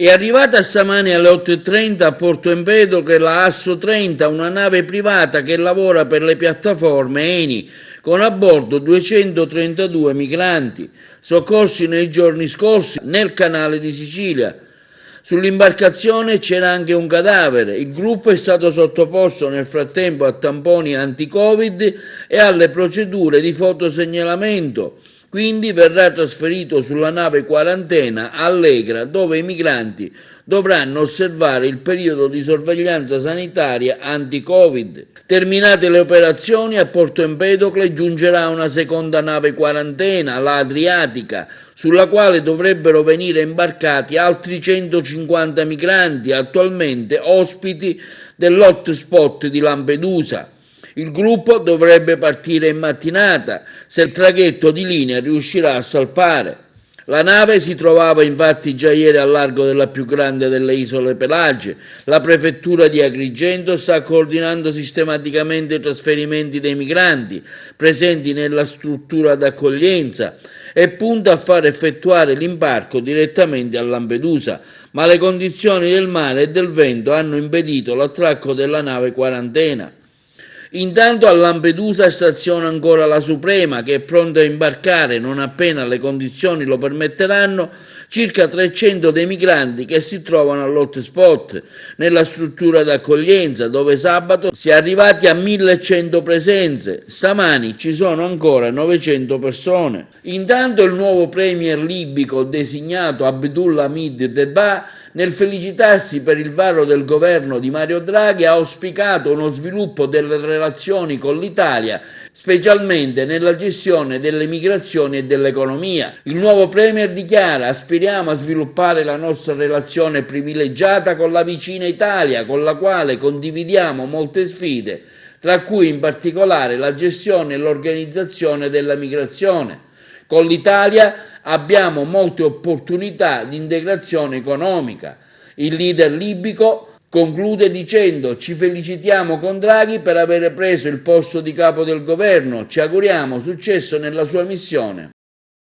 È arrivata stamani alle 8:30 a Porto Empedocle la Asso 30, una nave privata che lavora per le piattaforme Eni, con a bordo 232 migranti, soccorsi nei giorni scorsi nel canale di Sicilia. Sull'imbarcazione c'era anche un cadavere. Il gruppo è stato sottoposto nel frattempo a tamponi anti-Covid e alle procedure di fotosegnalamento. Quindi verrà trasferito sulla nave quarantena Allegra, dove i migranti dovranno osservare il periodo di sorveglianza sanitaria anti-Covid. Terminate le operazioni, a Porto Empedocle giungerà una seconda nave quarantena, la Adriatica, sulla quale dovrebbero venire imbarcati altri 150 migranti attualmente ospiti dell'hotspot di Lampedusa. Il gruppo dovrebbe partire in mattinata, se il traghetto di linea riuscirà a salpare. La nave si trovava infatti già ieri al largo della più grande delle isole Pelagie. La prefettura di Agrigento sta coordinando sistematicamente i trasferimenti dei migranti presenti nella struttura d'accoglienza e punta a far effettuare l'imbarco direttamente a Lampedusa, ma le condizioni del mare e del vento hanno impedito l'attracco della nave quarantena. Intanto a Lampedusa staziona ancora la Suprema, che è pronta a imbarcare, non appena le condizioni lo permetteranno, circa 300 dei migranti che si trovano all'hotspot, nella struttura d'accoglienza, dove sabato si è arrivati a 1100 presenze. Stamani ci sono ancora 900 persone. Intanto il nuovo premier libico designato Abdulhamid Dbeibeh, nel felicitarsi per il varo del governo di Mario Draghi, ha auspicato uno sviluppo delle relazioni con l'Italia, specialmente nella gestione delle migrazioni e dell'economia. Il nuovo premier dichiara: aspiriamo a sviluppare la nostra relazione privilegiata con la vicina Italia, con la quale condividiamo molte sfide, tra cui in particolare la gestione e l'organizzazione della migrazione. Con l'Italia abbiamo molte opportunità di integrazione economica. Il leader libico conclude dicendo: ci felicitiamo con Draghi per aver preso il posto di capo del governo, ci auguriamo successo nella sua missione.